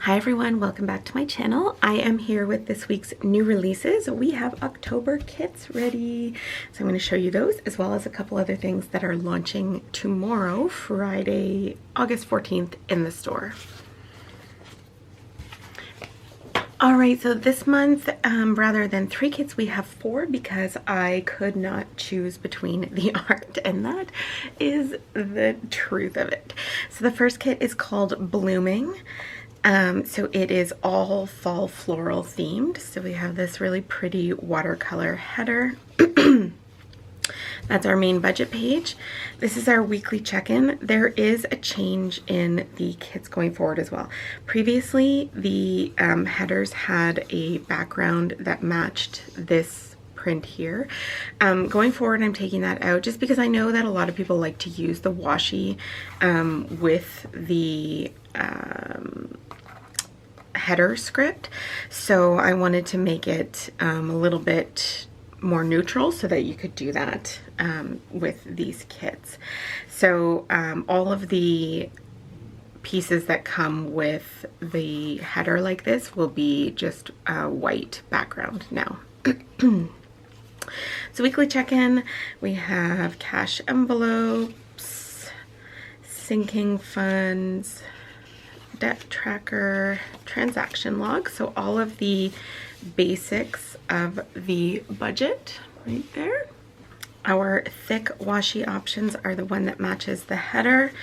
Hi everyone, welcome back to my channel. I am here with this week's new releases. We have October kits ready. So I'm going to show you those as well as a couple other things that are launching tomorrow, Friday, August 14th in the store. All right, so this month, rather than 3 kits, we have 4 because I could not choose between the art, and that is the truth of it. So the first kit is called Blooming. So it is all fall floral themed. So we have this really pretty watercolor header. That's our main budget page. This is our weekly check-in. There is a change in the kits going forward as well. Previously, the headers had a background that matched this print here. Going forward, I'm taking that out just because I know that a lot of people like to use the washi with the header script. So I wanted to make it a little bit more neutral so that you could do that with these kits. So all of the pieces that come with the header like this will be just a white background now. So weekly check-in, we have cash envelopes, sinking funds, debt tracker, transaction log. So all of the basics of the budget right there. Our thick washi options are the one that matches the header.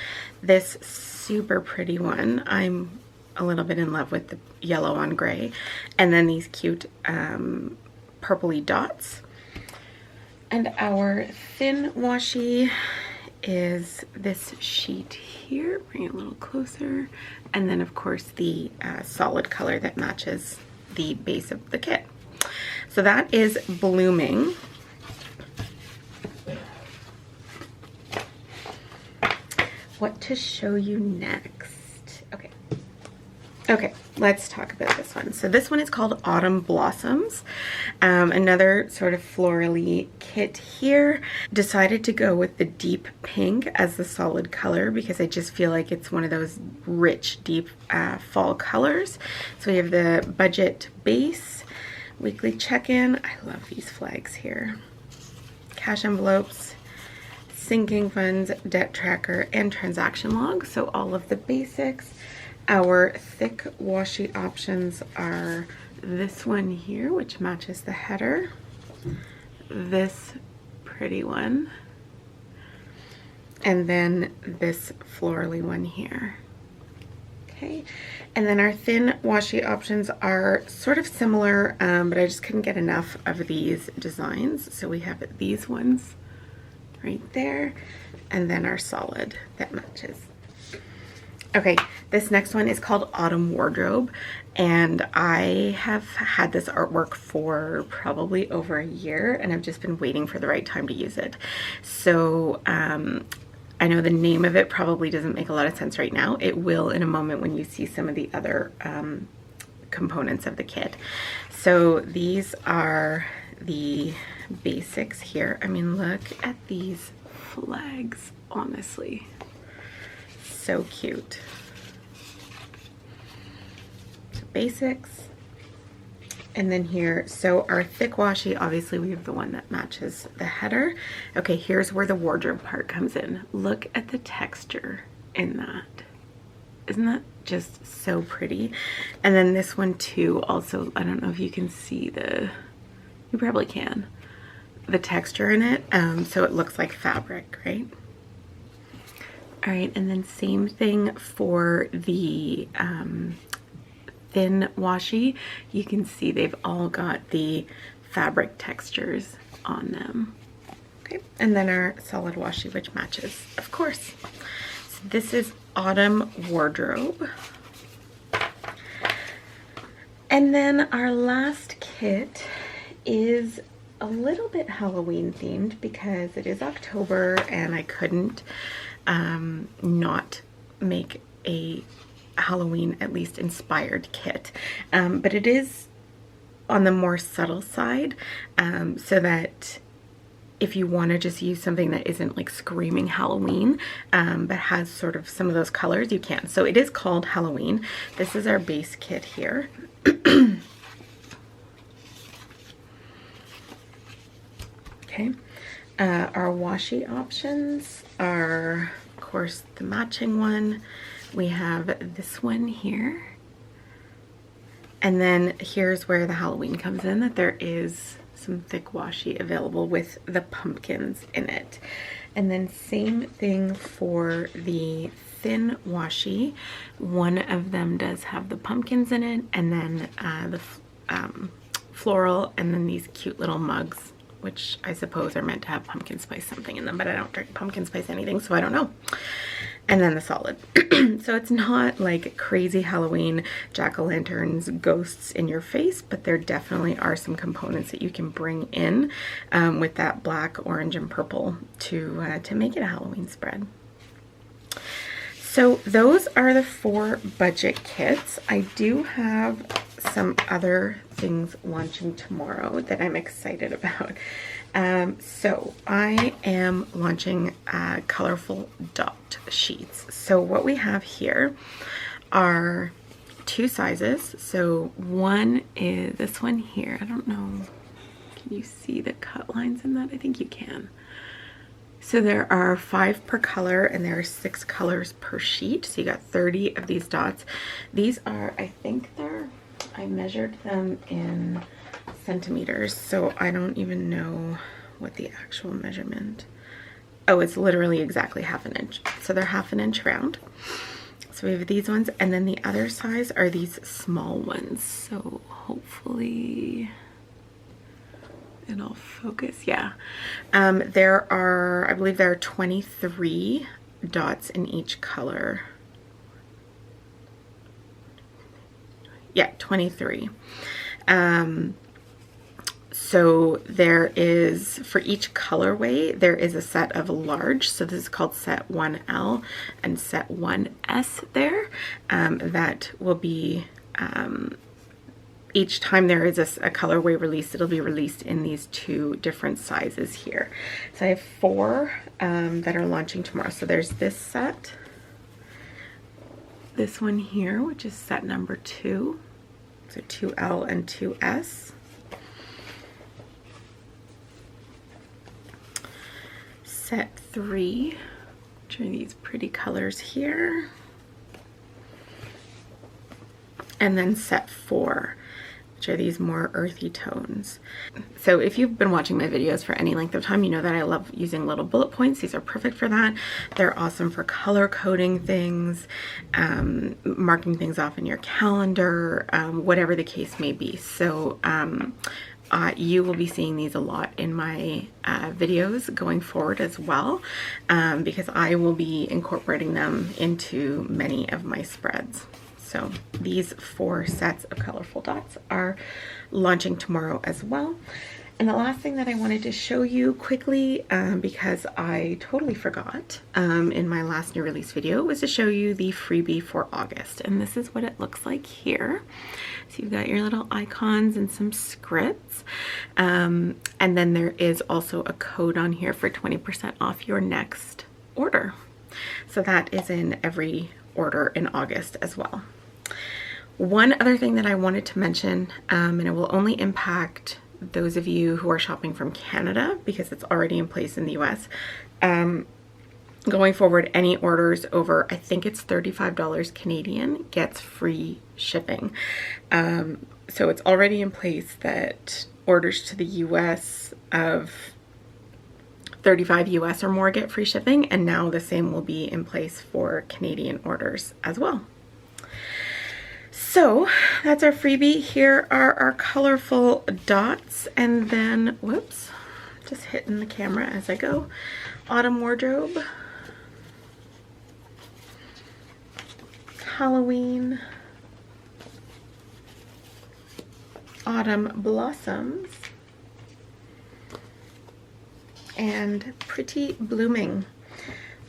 This super pretty one, I'm a little bit in love with the yellow on gray. And then these cute purpley dots. And our thin washi is this sheet here, bring it a little closer, and then of course the solid color that matches the base of the kit. So that is Blooming. What to show you next? Okay, let's talk about this one. So this one is called Autumn Blossoms. Another sort of florally kit here. Decided to go with the deep pink as the solid color because I just feel like it's one of those rich, deep fall colors. So we have the budget base, weekly check-in. I love these flags here. Cash envelopes, sinking funds, debt tracker, and transaction log. So all of the basics. Our thick washi options are this one here, which matches the header, this pretty one, and then this florally one here. Okay, and then our thin washi options are sort of similar, but I just couldn't get enough of these designs. So we have these ones right there, and then our solid that matches. Okay, this next one is called Autumn Wardrobe, and I have had this artwork for probably over a year, and I've just been waiting for the right time to use it. So I know the name of it probably doesn't make a lot of sense right now. It will in a moment when you see some of the other components of the kit. So these are the basics here. I mean, look at these flags, honestly. So cute. So basics, and then here, so our thick washi, obviously we have the one that matches the header. Okay, here's where the wardrobe part comes in. Look at the texture in that. Isn't that just so pretty? And then this one too, also, I don't know if you can see you probably can, the texture in it, so it looks like fabric, right? All right, and then same thing for the thin washi. You can see they've all got the fabric textures on them. Okay, and then our solid washi, which matches, of course. So this is Autumn Wardrobe. And then our last kit is a little bit Halloween themed because it is October and I couldn't not make a Halloween at least inspired kit, but it is on the more subtle side, so that if you want to just use something that isn't like screaming Halloween, but has sort of some of those colors, you can. So it is called Halloween. This is our base kit here. Okay. Our washi options are, of course, the matching one. We have this one here. And then here's where the Halloween comes in, that there is some thick washi available with the pumpkins in it. And then same thing for the thin washi. One of them does have the pumpkins in it, and then the floral, and then these cute little mugs, which I suppose are meant to have pumpkin spice something in them, but I don't drink pumpkin spice anything, so I don't know. And then the solid. So it's not like crazy Halloween jack-o'-lanterns, ghosts in your face, but there definitely are some components that you can bring in with that black, orange, and purple to make it a Halloween spread. So those are the 4 budget kits. I do have some other things launching tomorrow that I'm excited about. So I am launching Colourful dot sheets. So what we have here are 2 sizes. So one is this one here. I don't know. Can you see the cut lines in that? I think you can. So there are 5 per color, and there are 6 colors per sheet. So you got 30 of these dots. These are, I think I measured them in centimeters, so I don't even know what the actual measurement. Oh, it's literally exactly ½ an inch. So they're ½ an inch round. So we have these ones, and then the other size are these small ones. So hopefully it'll focus. Yeah. There are, I believe there are 23 dots in each color. Yeah, 23. So there is, for each colorway, there is a set of large. So this is called set 1L and set 1S there. That will be, each time there is a colorway release, it'll be released in these 2 different sizes here. So I have 4 that are launching tomorrow. So there's this set, this one here, which is set number 2. So 2L and 2S. Set 3, which are these pretty colors here. And then set 4, which are these more earthy tones. So if you've been watching my videos for any length of time, you know that I love using little bullet points. These are perfect for that. They're awesome for color coding things, marking things off in your calendar, whatever the case may be. So you will be seeing these a lot in my videos going forward as well, because I will be incorporating them into many of my spreads. So these 4 sets of Colourful dots are launching tomorrow as well. And the last thing that I wanted to show you quickly, because I totally forgot in my last new release video, was to show you the freebie for August. And this is what it looks like here. So you've got your little icons and some scripts. And then there is also a code on here for 20% off your next order. So that is in every order in August as well. One other thing that I wanted to mention, and it will only impact those of you who are shopping from Canada because it's already in place in the US. Going forward, any orders over, I think it's $35 Canadian, gets free shipping. So it's already in place that orders to the US of 35 US or more get free shipping, and now the same will be in place for Canadian orders as well. So that's our freebie. Here are our Colourful dots, and then, whoops, just hitting the camera as I go. Autumn wardrobe, Halloween, autumn blossoms, and pretty blooming.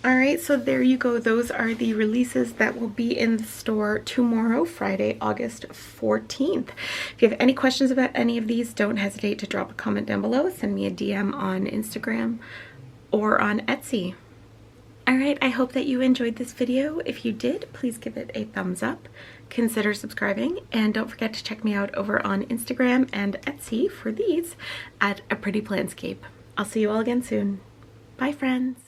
Alright, so there you go. Those are the releases that will be in the store tomorrow, Friday, August 14th. If you have any questions about any of these, don't hesitate to drop a comment down below. Send me a DM on Instagram or on Etsy. Alright, I hope that you enjoyed this video. If you did, please give it a thumbs up. Consider subscribing, and don't forget to check me out over on Instagram and Etsy for these at A Pretty Planscape. I'll see you all again soon. Bye, friends.